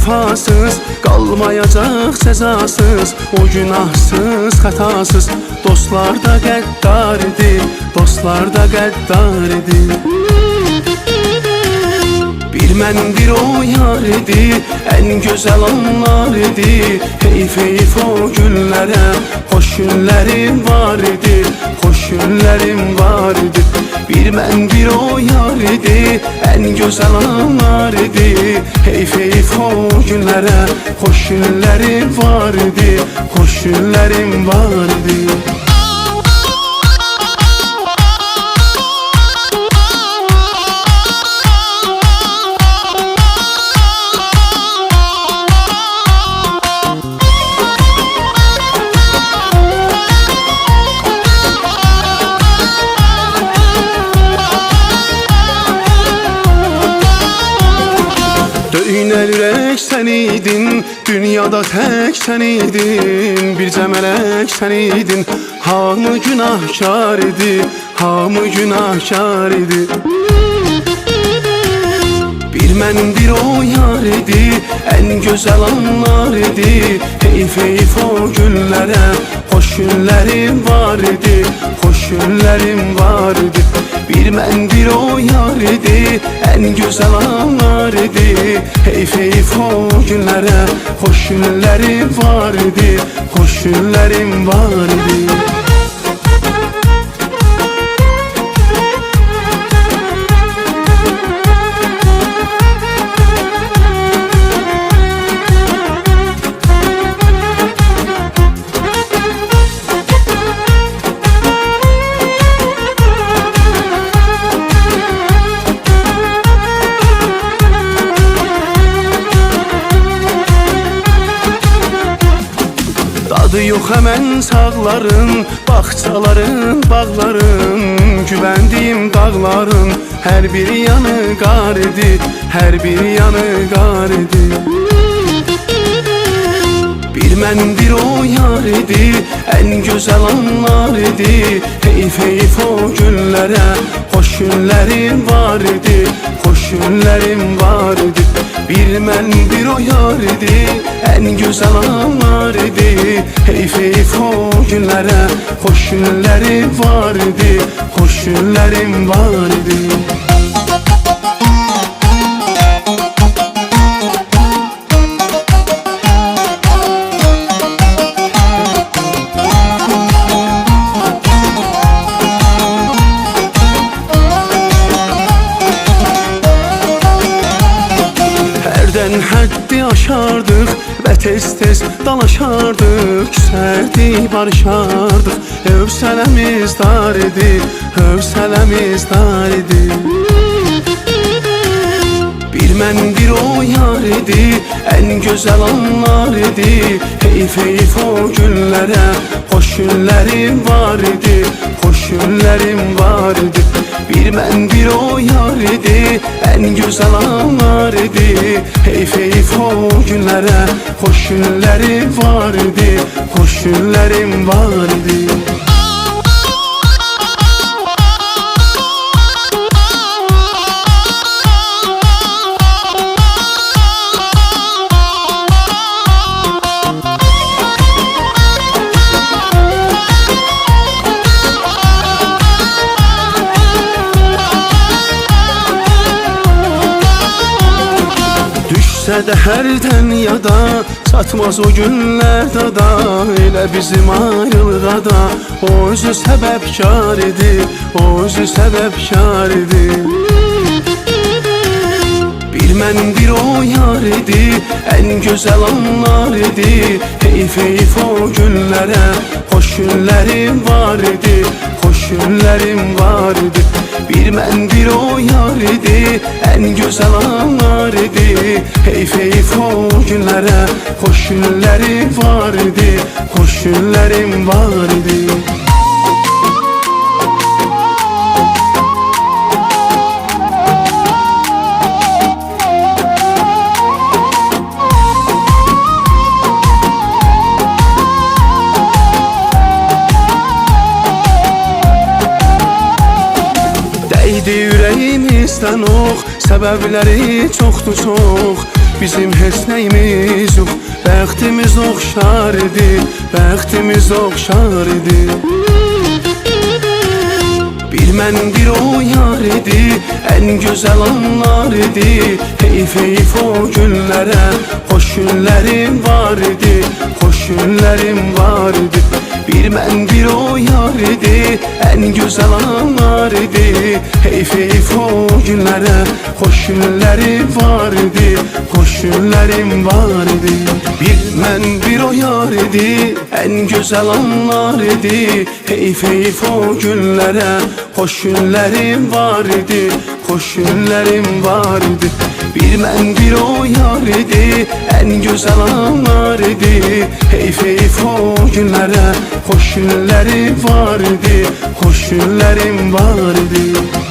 vəfasız, qalmayacaq cəzasız. O günahsız, xətasız, dostlar da qəddar idi, dostlar da qəddar idi. Bir mən bir o yar idi, ən gözəl anlar idi. Heyf heyf o günlərə, xoş günlərim var idi, xoş günlərim var idi. Bir mən bir o yar idi, ən gözəl anlar idi. Heyf heyf o günlərə, xoş günlərim var idi, xoş günlərim var idi. Döynər ürək sən idin, dünyada tək sən idin. Bircə mələk sən idin, hamı günahkar idi, hamı günahkar idi. Bir mən bir o yar idi, ən gözəl anlar idi. Heyf heyf o günlərə, xoş günlərim var idi, xoş günlərim var idi. Bir mən bir o yar idi, ən gözəl anlar idi. Heyf heyf o günlərə, xoş günlərim var idi, xoş günlərim var idi. Dadı yox həmən sağların, bağçaların, bağların. Güvəndiyim dağların, hər bir yanı qar idi, hər bir yanı qar idi. Bir mən bir o yar idi, ən gözəl anlar idi. Heyf heyf o günlərə, xoş günlərim var idi, xoş günlərim var idi. Bir mən bir o yar idi, ən gözəl anlar idi. Heyf heyf o günlərə, xoş günlərim var idi, xoş günlərim var idi. Həddi aşardıq və tez-tez dalaşardıq. Küsərdi, barışardıq, hövsələmiz dar idi, hövsələmiz dar idi. Bir mən bir o yar idi, ən gözəl anlar idi. Heyf heyf o günlərə, xoş günlərim var idi, xoş günlərim var idi. Bir mən bir o yar idi, ən gözəl anlar idi. Heyf heyf o günlərə, xoş günlərim var idi, xoş günlərim var idi. Düşsə də hərdən yada, çatmaz o günlər dada. Elə bizim ayrılığa da, o özü səbəbkar idi, o özü səbəbkar idi. Bir mən bir o yar idi, ən gözəl anlar idi. Heyf heyf o günlərə, xoş günlərim var idi, xoş günlərim var idi. Bir mən bir o yar idi, ən gözəl anlar idi. Heyf heyf o günlərə, xoş günlərim var idi, xoş günlərim var idi. Dəydi ürəyimizdən ox, səbəbləri çoxdur çox. bizim heç nəyimiz yox. Bəxtimiz oxşar idi, bəxtimiz oxşar idi. Bir mən bir o yar idi, ən gözəl anlar idi. Heyf heyf o günlərə, xoş günlərim var idi, xoş günlərim var idi. Bir mən bir o yar idi, ən gözəl anlar idi. Heyf heyf o günlərə, xoş günlərim var idi, xoş günlərim var idi. Bir mən bir o yar idi, ən gözəl anlar idi. Heyf heyf o günlərə, xoş günlərim var idi, xoş günlərim var idi. Bir mən bir o yar idi, ən gözəl anlar idi. Heyf heyf o günlərə, xoş günlərim var idi, xoş günlərim var idi.